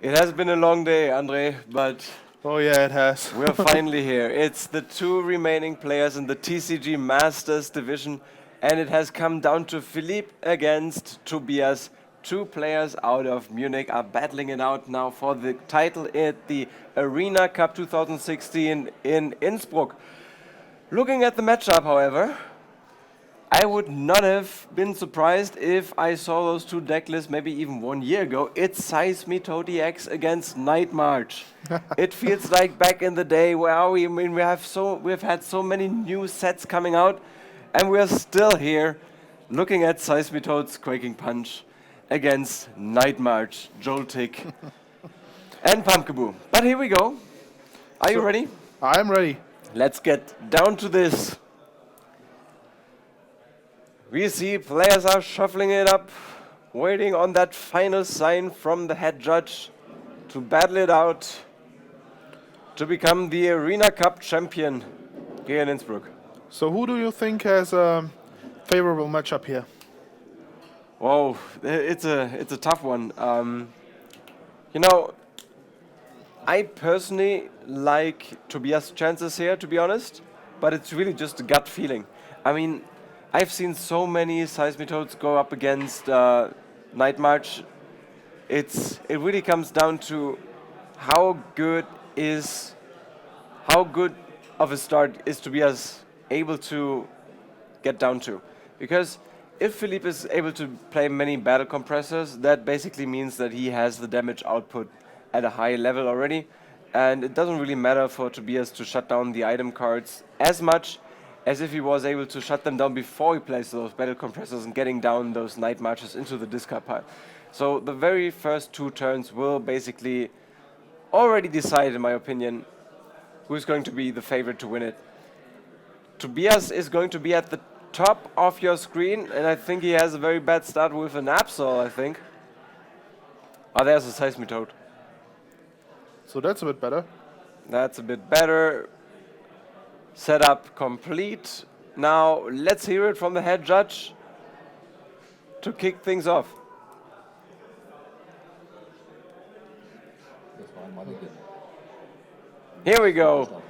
It has been a long day, Andre, but Oh yeah, it has. we're finally here. It's the two remaining players in the TCG Masters division, and it has come down to Philippe against Tobias. Two players out of Munich are battling it out now for the title at the Arena Cup 2016 in Innsbruck. Looking at the matchup, however, I would not have been surprised if I saw those two deck lists maybe even 1 year ago. It's Seismitoad EX against Night March. It feels like back in the day where we've had so many new sets coming out, and we're still here looking at Seismitoad's Quaking Punch against Night March, Joltik, and Pumpkaboo. But here we go. Are you ready? I'm ready. Let's get down to this. We see players are shuffling it up, waiting on that final sign from the head judge to battle it out to become the Arena Cup champion here in Innsbruck. So who do you think has a favorable matchup here? Whoa, it's a tough one. You know, I personally like Tobias' chances here, to be honest, but it's really just a gut feeling. I mean, I've seen so many Seismitoads go up against Night March. It really comes down to how good of a start is Tobias able to get down to. Because if Philippe is able to play many battle compressors, that basically means that he has the damage output at a high level already. And it doesn't really matter for Tobias to shut down the item cards as much as if he was able to shut them down before he plays those battle compressors and getting down those Night Marches into the discard pile. So the very first two turns will basically already decide, in my opinion, who's going to be the favorite to win it. Tobias is going to be at the top of your screen, and I think he has a very bad start with an Absol, I think. Oh, there's a Seismitoad. So that's a bit better. That's a bit better. Setup complete. Now let's hear it from the head judge to kick things off. Here we go.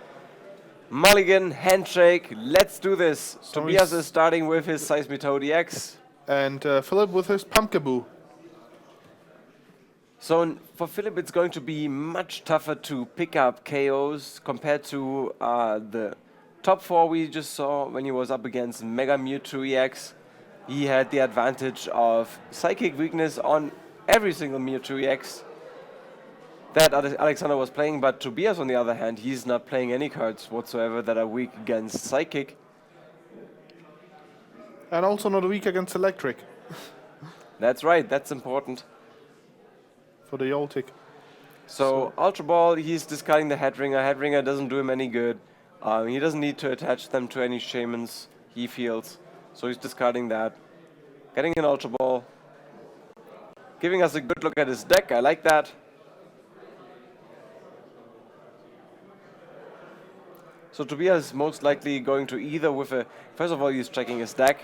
Mulligan, handshake, let's do this. So Tobias is starting with his Seismitoad EX. And Philip with his Pumpkaboo. So for Philip, it's going to be much tougher to pick up KOs compared to the top four we just saw when he was up against Mega Mewtwo EX. He had the advantage of Psychic Weakness on every single Mewtwo EX that Alexander was playing, but Tobias, on the other hand, he's not playing any cards whatsoever that are weak against Psychic. And also not weak against Electric. That's right, that's important. For the Joltik. So Ultra Ball, he's discarding the Headringer. Headringer doesn't do him any good. He doesn't need to attach them to any Shamans he feels. So he's discarding that. Getting an Ultra Ball. Giving us a good look at his deck. I like that. So Tobias is most likely going to either with a... First of all, he's checking his deck.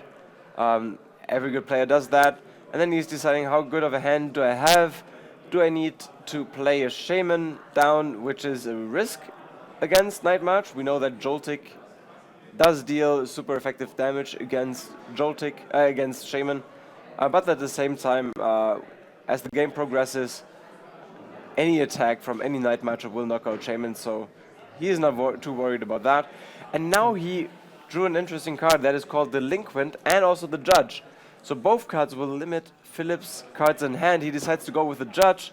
Every good player does that. And then he's deciding how good of a hand do I have. Do I need to play a Shaman down, which is a risk against Night March? We know that Joltik does deal super effective damage against Joltik, against Shaman. But at the same time, as the game progresses, any attack from any Night Marcher will knock out Shaman, so he is not too worried about that. And now he drew an interesting card that is called Delinquent and also the Judge. So both cards will limit Philip's cards in hand. He decides to go with the Judge.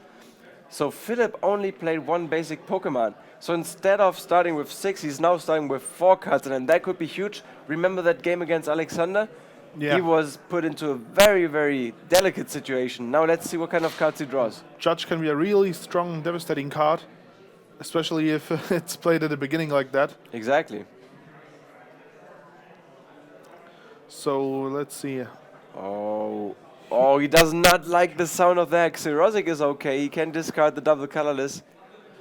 So Philip only played one basic Pokemon. So instead of starting with 6, he's now starting with 4 cards, and that could be huge. Remember that game against Alexander? Yeah. He was put into a very, very delicate situation. Now let's see what kind of cards he draws. Judge can be a really strong, devastating card. Especially if it's played at the beginning like that. Exactly. So let's see. Oh, he does not like the sound of that. Xerosic is okay. He can discard the double colorless.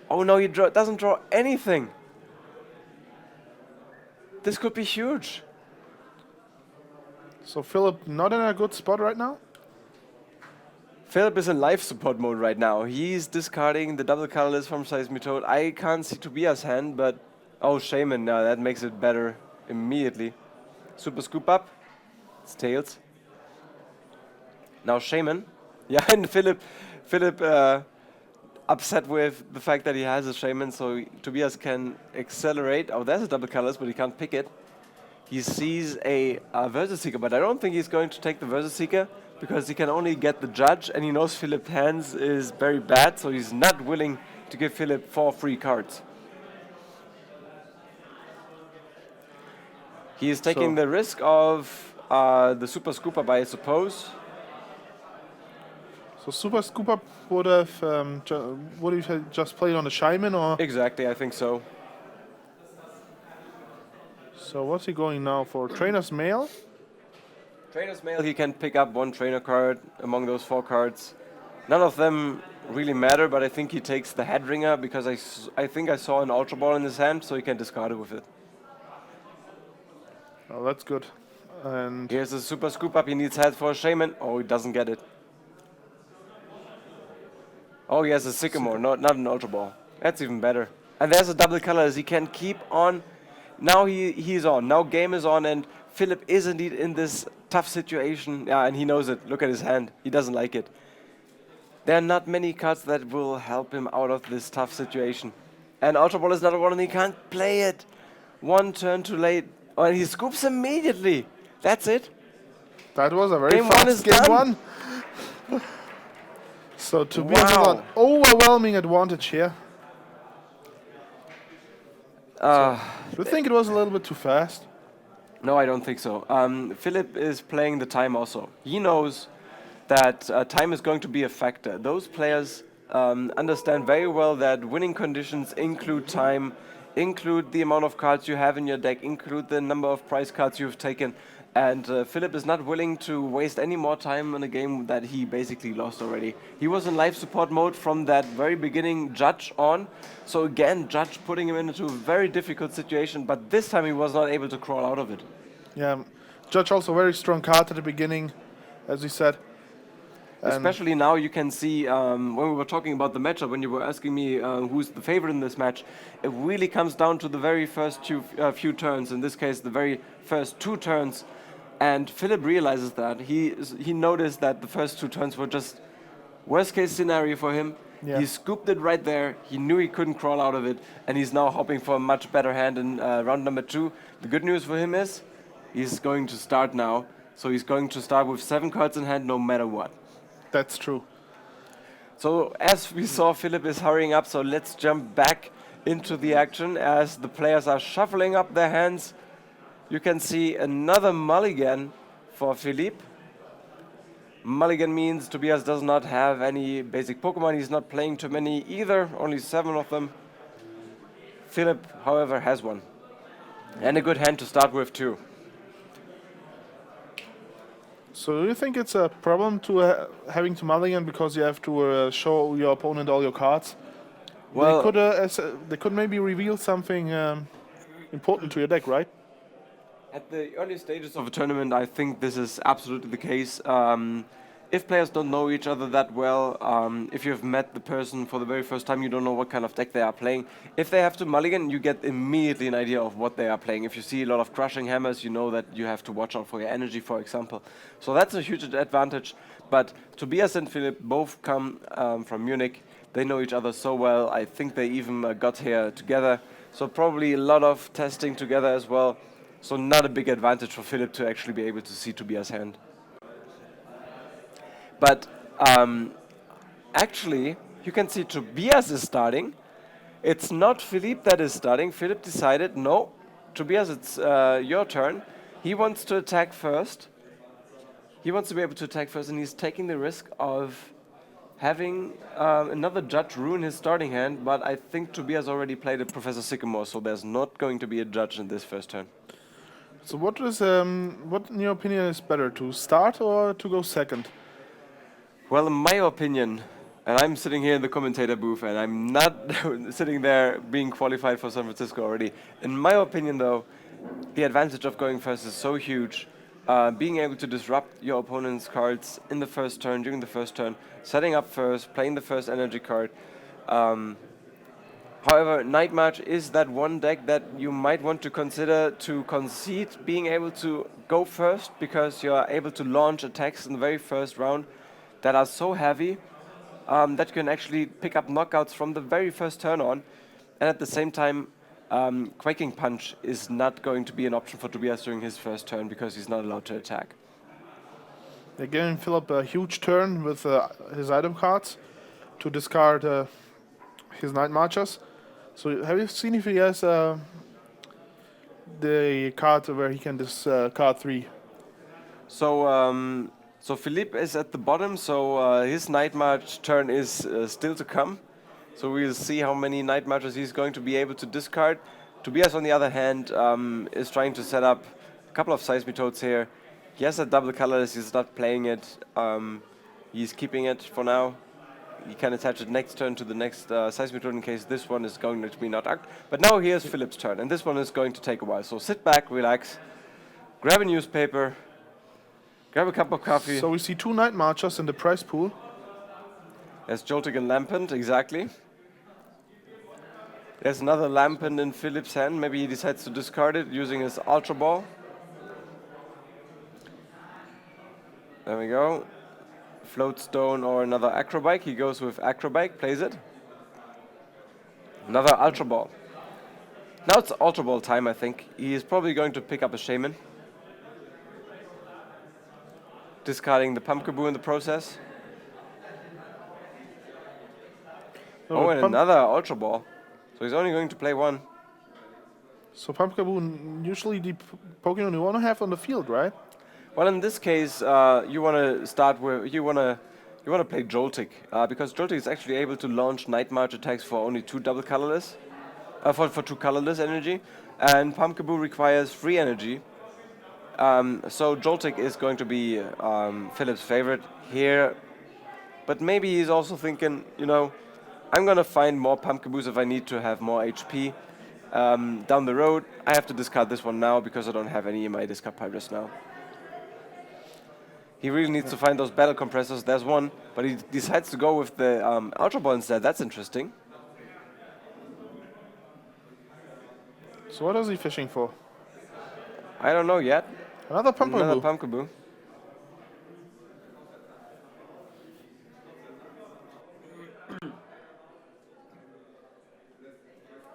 Oh no, he doesn't draw anything. This could be huge. So Philip not in a good spot right now? Philip is in life support mode right now. He's discarding the double colorless from Seismitoad. I can't see Tobias' hand, but... Oh, Shaman, now that makes it better immediately. Super scoop up. It's tails. Now Shaman. Yeah, and Philip upset with the fact that he has a Shaman, so Tobias can accelerate. Oh, there's a double colors, but he can't pick it. He sees a Versus Seeker, but I don't think he's going to take the Versus Seeker because he can only get the Judge, and he knows Philip's hands is very bad, so he's not willing to give Philip 4 free cards. He is taking the risk of the Super Scoop Up, I suppose. So Super Scoop Up would have just played on the Shaman, or? Exactly, I think so. So what's he going now for? Trainer's Mail? Trainer's Mail, he can pick up 1 trainer card among those 4 cards. None of them really matter, but I think he takes the Headringer because I think I saw an Ultra Ball in his hand, so he can discard it with it. Oh, that's good. And here's a Super Scoop Up, he needs head for a Shaman. Oh, he doesn't get it. Oh, he has a Sycamore, not an Ultra Ball. That's even better. And there's a double colors, he can keep on. Now he's on, now game is on, and Philip is indeed in this tough situation. Yeah, and he knows it. Look at his hand, he doesn't like it. There are not many cards that will help him out of this tough situation. And Ultra Ball is not a one and he can't play it. 1 turn too late. Oh, and he scoops immediately. That's it. That was a very game fast game done. 1. So Tobias has an overwhelming advantage here. Do you think it was a little bit too fast? No, I don't think so. Philip is playing the time also. He knows that time is going to be a factor. Those players understand very well that winning conditions include time, include the amount of cards you have in your deck, include the number of prize cards you've taken. And Philip is not willing to waste any more time in a game that he basically lost already. He was in life support mode from that very beginning, Judge on. So again, Judge putting him into a very difficult situation, but this time he was not able to crawl out of it. Yeah, Judge also very strong card at the beginning, as we said. Especially now you can see, when we were talking about the matchup, when you were asking me who's the favorite in this match, it really comes down to the very first few turns, in this case the very first 2 turns. And Philip realizes that. He noticed that the first 2 turns were just worst case scenario for him. Yeah. He scooped it right there. He knew he couldn't crawl out of it. And he's now hoping for a much better hand in round number 2. The good news for him is he's going to start now. So he's going to start with 7 cards in hand no matter what. That's true. So as we saw, Philip is hurrying up. So let's jump back into the action as the players are shuffling up their hands. You can see another mulligan for Philippe. Mulligan means Tobias does not have any basic Pokemon. He's not playing too many either, only 7 of them. Philip, however, has one. And a good hand to start with too. So do you think it's a problem to having to mulligan because you have to show your opponent all your cards? Well, they could maybe reveal something important to your deck, right? At the early stages of a tournament, I think this is absolutely the case. If players don't know each other that well, if you've met the person for the very first time, you don't know what kind of deck they are playing. If they have to mulligan, you get immediately an idea of what they are playing. If you see a lot of crushing hammers, you know that you have to watch out for your energy, for example. So that's a huge advantage. But Tobias and Philip both come from Munich. They know each other so well. I think they even got here together. So probably a lot of testing together as well. So not a big advantage for Philip to actually be able to see Tobias' hand. But actually, you can see Tobias is starting. It's not Philippe that is starting. Philip decided, no, Tobias, it's your turn. He wants to attack first. He wants to be able to attack first, and he's taking the risk of having another Judge ruin his starting hand. But I think Tobias already played a Professor Sycamore, so there's not going to be a Judge in this first turn. So what in your opinion is better, to start or to go second? Well, in my opinion, and I'm sitting here in the commentator booth and I'm not sitting there being qualified for San Francisco already. In my opinion though, the advantage of going first is so huge being able to disrupt your opponent's cards in the first turn, during the first turn, setting up first, playing the first energy card. However, Night March is that one deck that you might want to consider to concede being able to go first, because you are able to launch attacks in the very first round that are so heavy that you can actually pick up knockouts from the very first turn on. And at the same time, Quaking Punch is not going to be an option for Tobias during his first turn because he's not allowed to attack. They're giving Philip a huge turn with his item cards to discard his Night Marchers. So have you seen if he has the card where he can discard 3? So Philippe is at the bottom, so his Night March turn is still to come. So we'll see how many Night Marches he's going to be able to discard. Tobias, on the other hand, is trying to set up a couple of Seismitoads here. He has a double colorless, he's not playing it. He's keeping it for now. He can attach it next turn to the next Seismitoad in case this one is going to be not act. But now here's Philip's turn, and this one is going to take a while. So sit back, relax, grab a newspaper, grab a cup of coffee. So we see 2 Night Marchers in the prize pool. There's Joltik and Lampent, exactly. There's another Lampent in Philip's hand. Maybe he decides to discard it using his Ultra Ball. There we go. Floatstone or another Acrobike. He goes with Acrobike, plays it. Another Ultra Ball. Now it's Ultra Ball time, I think. He is probably going to pick up a Shaman. Discarding the Pumpkaboo in the process. Oh, and another Ultra Ball. So he's only going to play 1. So Pumpkaboo, usually the Pokemon you want to have on the field, right? Well, in this case, you want to start with you want to play Joltik because Joltik is actually able to launch Night March attacks for only 2 double colorless, for 2 colorless energy, and Pumpkaboo requires 3 energy. So Joltik is going to be Philip's favorite here, but maybe he's also thinking, you know, I'm gonna find more Pumpkaboos if I need to have more HP down the road. I have to discard this one now because I don't have any in my discard pile just now. He really needs to find those battle compressors. There's one, but he decides to go with the Ultra Ball instead. That's interesting. So what is he fishing for? I don't know yet. Another Pumpkaboo. Another Pumpkaboo.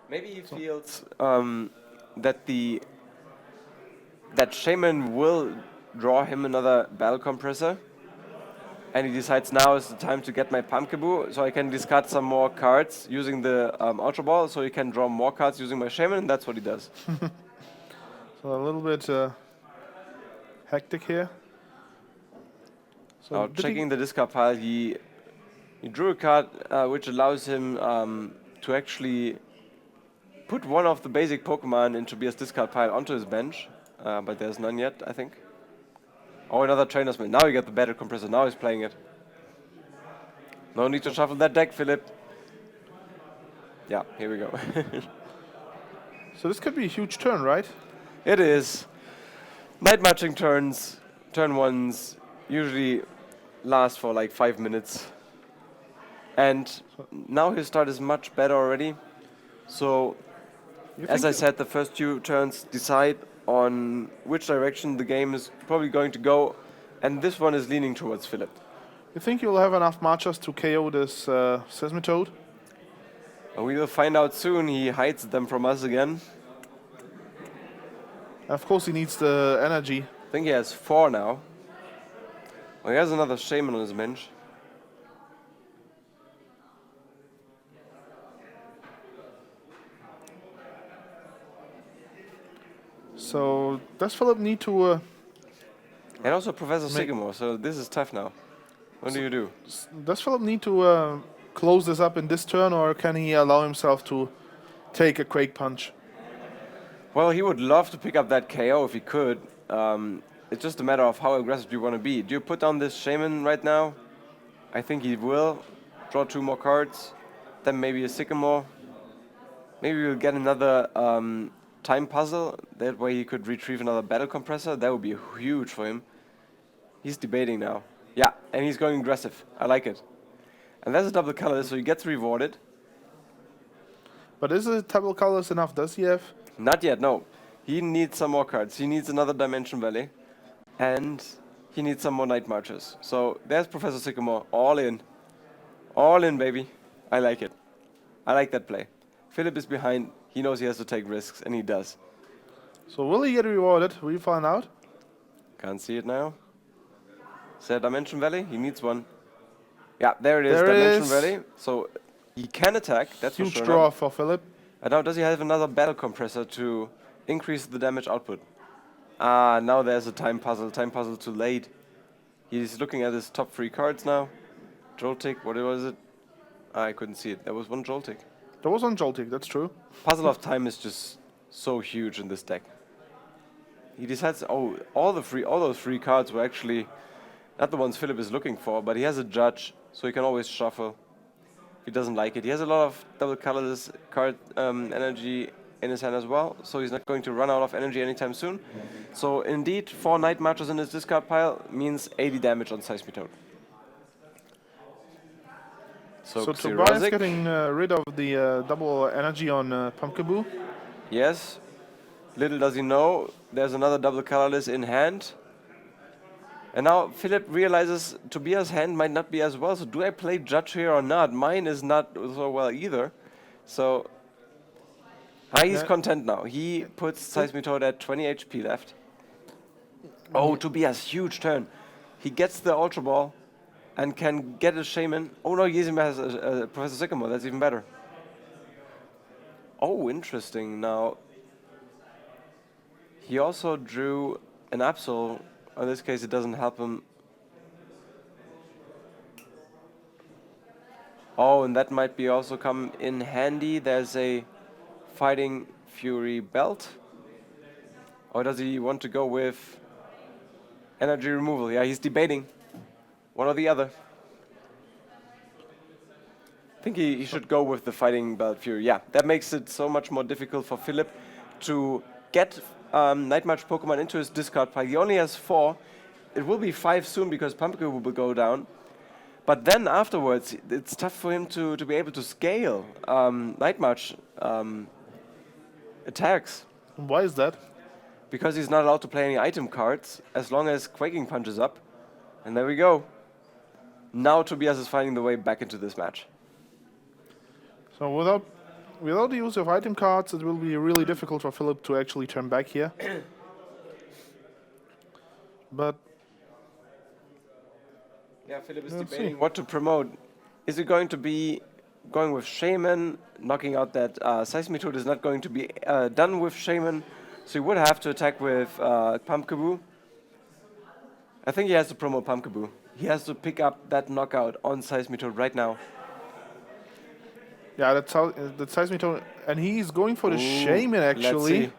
Maybe he feels that Shaman will draw him another battle compressor, and he decides now is the time to get my Pumpkaboo, so I can discard some more cards using the Ultra Ball, so he can draw more cards using my Shaman, and that's what he does. So a little bit hectic here. So now checking the discard pile, he drew a card which allows him to actually put one of the basic Pokemon in Tobias' discard pile onto his bench, but there's none yet, I think. Oh, another Trainer's Mail. Now you get the battle compressor. Now he's playing it. No need to shuffle that deck, Philip. Yeah, here we go. So this could be a huge turn, right? It is. Night Marching turns, turn 1s, usually last for like 5 minutes. And now his start is much better already. So, as I said, the first 2 turns decide on which direction the game is probably going to go, and this one is leaning towards Philip. You think you'll have enough Marchers to KO this Seismitoad? We will find out soon. He hides them from us again. And of course he needs the energy. I think he has 4 now. Oh, he has another Shaman on his bench. So does Philip need to... And also Professor Sycamore, so this is tough now. What do you do? Does Philip need to close this up in this turn, or can he allow himself to take a Quake Punch? Well, he would love to pick up that KO if he could. It's just a matter of how aggressive you want to be. Do you put down this Shaman right now? I think he will. Draw 2 more cards. Then maybe a Sycamore. Maybe we'll get another time puzzle. That way he could retrieve another battle compressor. That would be huge for him. He's debating now. Yeah, and he's going aggressive. I like it. And there's a double colorless, so he gets rewarded. But is a double colorless enough? Does he have? Not yet, no. He needs some more cards. He needs another Dimension Valley. And he needs some more Night Marches. So there's Professor Sycamore. All in. All in, baby. I like it. I like that play. Philip is behind. He knows he has to take risks, and he does. So will he get rewarded? Will you find out? Can't see it now. Is there a Dimension Valley? He needs one. Yeah, there it is. There it Dimension is. Valley. So he can attack. That's Huge for sure. draw for Philip. And now does he have another battle compressor to increase the damage output? Ah, now there's a time puzzle. Time puzzle too late. He's looking at his top 3 cards now. Joltik, what was it? I couldn't see it. There was one Joltik. There was one Joltik, that's true. Puzzle of Time is just so huge in this deck. He decides, oh, all those 3 cards were actually not the ones Philip is looking for, but he has a Judge, so he can always shuffle if he doesn't like it. He has a lot of double colorless card energy in his hand as well, so he's not going to run out of energy anytime soon. So indeed, 4 Night Marches in his discard pile means 80 damage on Seismitoad. So Tobias getting rid of the double energy on Pumpkaboo. Yes. Little does he know, there's another double colorless in hand. And now Philip realizes Tobias' hand might not be as well, so do I play Judge here or not? Mine is not so well either. So he's content now. He puts Seismitoad at 20 HP left. Oh, Tobias, huge turn. He gets the Ultra Ball and can get a Shaman. Oh no, he even has a Professor Sycamore, that's even better. Oh, interesting. Now, he also drew an Absol. In this case, it doesn't help him. Oh, and that might be also come in handy. There's a Fighting Fury Belt. Or does he want to go with energy removal? Yeah, he's debating. One or the other. I think he should go with the Fighting Belt Fury. Yeah, that makes it so much more difficult for Philip to get Night March Pokemon into his discard pile. He only has 4. It will be 5 soon because Pumpkin will go down. But then afterwards, it's tough for him to be able to scale Night March attacks. Why is that? Because he's not allowed to play any item cards as long as Quaking Punch is up. And there we go. Now Tobias is finding the way back into this match. So without the use of item cards, it will be really difficult for Philip to actually turn back here. But yeah, Philip is debating what to promote. Is it going to be going with Shaman, knocking out that Seismitoad is not going to be done with Shaman, so he would have to attack with Pumpkaboo. I think he has to promote Pumpkaboo. He has to pick up that knockout on Seismitoad right now. yeah, that's Seismitoad, and he's going for the Shaman actually.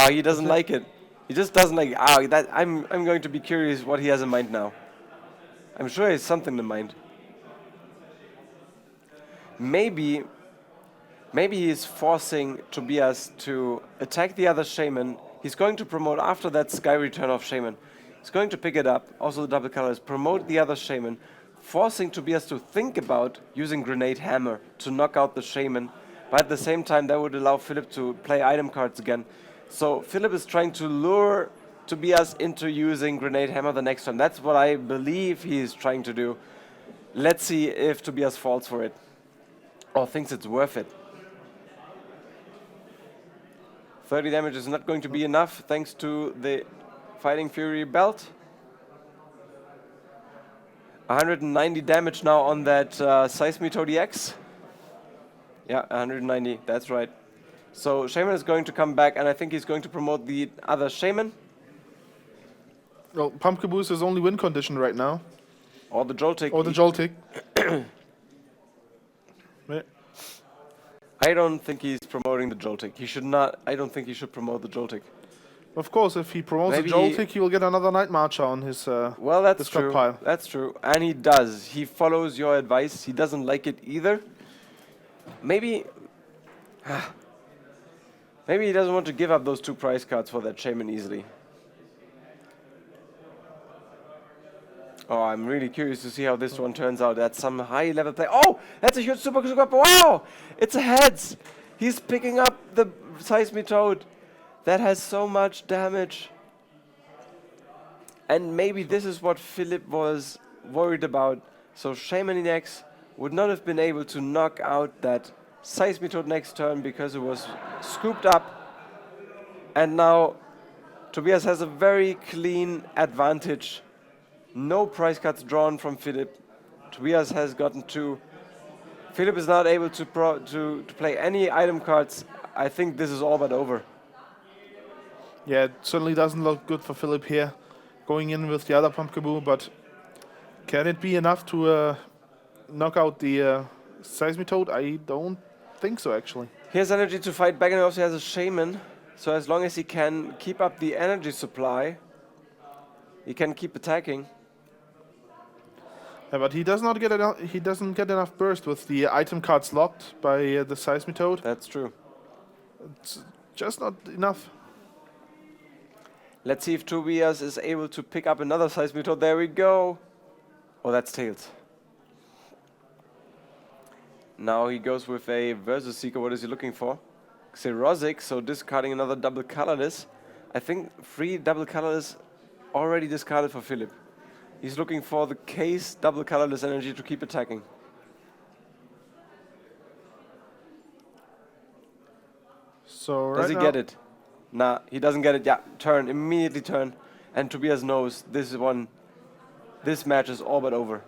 He doesn't like it. He just doesn't like it. I'm going to be curious what he has in mind now. I'm sure he has something in mind. Maybe he is forcing Tobias to attack the other Shaman. He's going to promote after that Sky Return of Shaman. He's going to pick it up, also the double colors, promote the other Shaman, forcing Tobias to think about using Grenade Hammer to knock out the Shaman. But at the same time, that would allow Philip to play item cards again. So Philip is trying to lure Tobias into using Grenade Hammer the next time. That's what I believe he is trying to do. Let's see if Tobias falls for it or thinks it's worth it. 30 damage is not going to be enough thanks to the Fighting Fury belt. 190 damage now on that Seismitoad EX. Yeah, 190, that's right. So Shaman is going to come back, and I think he's going to promote the other Shaman. Well, Pumpkaboo is his only win condition right now. Or the Joltik. Or the Joltik. I don't think he's promoting the Joltik. He should not. I don't think he should promote the Joltik. Of course, if he promotes the Joltik, he will get another Night Marcher on his well, that's true. pile. That's true. And he does. He follows your advice. He doesn't like it either. Maybe Maybe he doesn't want to give up those 2 prize cards for that Shaman easily. Oh, I'm really curious to see how this one turns out. That's some high level play. Oh, that's a huge super super. Wow, it's a heads. He's picking up the Seismitoad. That has so much damage. And maybe this is what Philip was worried about. So Shaman EX would not have been able to knock out that Seismitoad next turn because it was scooped up. And now Tobias has a very clean advantage. No prize cards drawn from Philip. Tobias has gotten 2. Philip is not able to play any item cards. I think this is all but over. Yeah, it certainly doesn't look good for Philip here, going in with the other Pumpkaboo, but can it be enough to knock out the Seismitoad? I don't think so, actually. He has energy to fight back and he also has a Shaman. So as long as he can keep up the energy supply, he can keep attacking. Yeah, but he does not get enough. He doesn't get enough burst with the item cards locked by the Seismitoad. That's true. It's just not enough. Let's see if Tobias is able to pick up another Seismitoad. There we go. Oh, that's Tails. Now he goes with a Versus Seeker. What is he looking for? Xerosic, so discarding another double colorless. I think 3 double colorless already discarded for Philip. He's looking for the case double colorless energy to keep attacking. So Does he get it? Nah, he doesn't get it. Yeah, turn, immediately turn. And Tobias knows this match is all but over.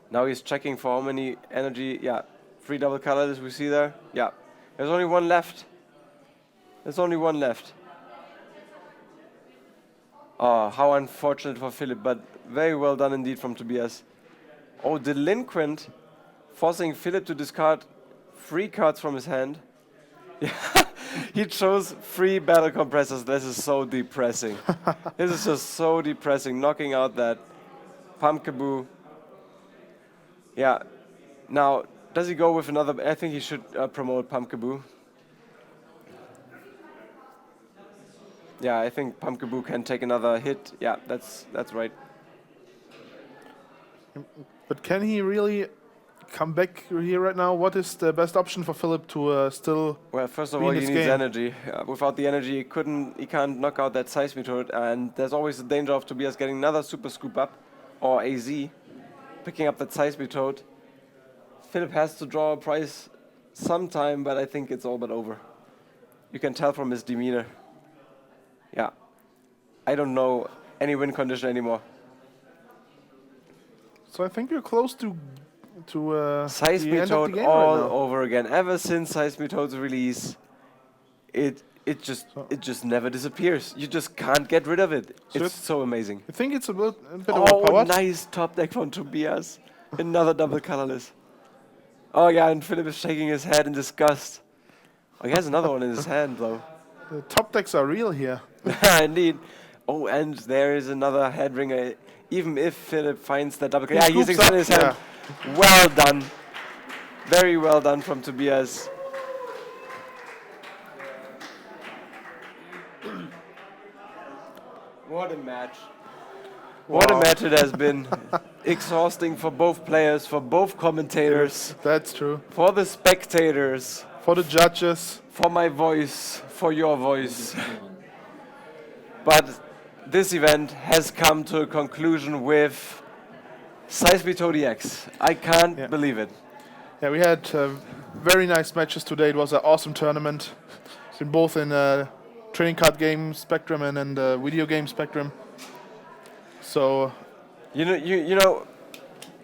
Now he's checking for how many energy. Yeah, 3 double colorless we see there. Yeah, there's only 1 left. There's only 1 left. Oh, how unfortunate for Philip, but very well done indeed from Tobias. Oh, Delinquent, forcing Philip to discard 3 cards from his hand. Yeah, he chose 3 battle compressors. This is so depressing. This is just so depressing, knocking out that Pumpkaboo. Yeah, now, does he go with another? I think he should promote Pumpkaboo. Yeah, I think Pumpkaboo can take another hit. Yeah, that's right. But can he really come back here right now? What is the best option for Philip to still? Well, first of be all, in he this needs game? energy. Without the energy, he can't knock out that Seismitoad, and there's always the danger of Tobias getting another Super Scoop Up or AZ, picking up that Seismitoad. Philip has to draw a prize sometime, but I think it's all but over. You can tell from his demeanor. Yeah, I don't know any win condition anymore. So I think we're close to the end of the Seismitoad game all right now. over again. Ever since Seismitoad's release, it just never disappears. You just can't get rid of it. So It's so amazing. I think it's a bit Oh, overpowered. nice top deck from Tobias. Another double colorless. Oh yeah, and Philip is shaking his head in disgust. Oh, he has another one in his hand though. The top decks are real here. Indeed. Oh, and there is another head ringer. Even if Philip finds that double, He yeah, he's scoops extending his up, hand. Well done. Very well done from Tobias. What a match. What a Wow. match it has been. Exhausting for both players, for both commentators, That's true. for the spectators, For the judges. for my voice, for your voice. But this event has come to a conclusion with Seismitoad EX. I can't Yeah. believe it. Yeah, we had very nice matches today. It was an awesome tournament. It's been both in trading card game spectrum and in the video game spectrum. So You know,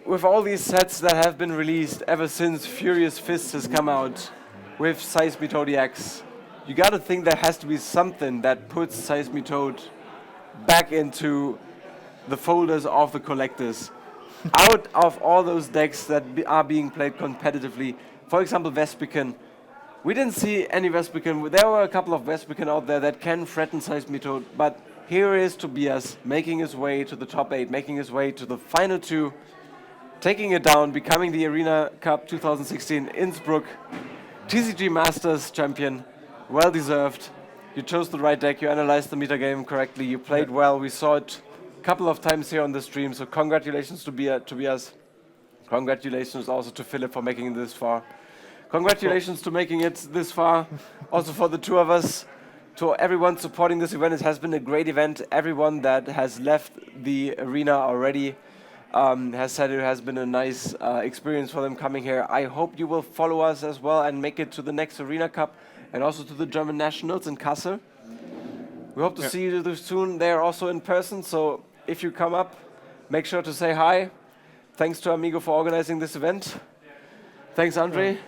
with all these sets that have been released ever since Furious Fist has come out with Seismitoad EX, you gotta think there has to be something that puts Seismitoad back into the folders of the collectors. Out of all those decks that are being played competitively, for example, Vespican. We didn't see any Vespican. There were a couple of Vespican out there that can threaten Seismitoad, but here is Tobias making his way to the top 8, making his way to the final 2, taking it down, becoming the Arena Cup 2016 Innsbruck TCG Masters champion, well deserved. You chose the right deck, you analyzed the metagame correctly, you played well, we saw it a couple of times here on the stream, so congratulations to Tobias. Congratulations also to Philip for making it this far. Congratulations to making it this far, also for the two of us. To everyone supporting this event, it has been a great event. Everyone that has left the arena already has said it has been a nice experience for them coming here. I hope you will follow us as well and make it to the next Arena Cup and also to the German Nationals in Kassel. We hope to see you soon there also in person, so if you come up, make sure to say hi. Thanks to AMIGO for organizing this event. Thanks, Andre.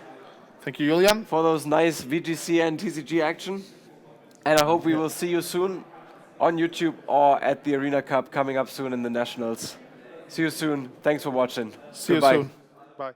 Thank you, Julian. For those nice VGC and TCG action. And I hope we will see you soon on YouTube or at the Arena Cup coming up soon in the Nationals. See you soon. Thanks for watching. See you soon. Bye.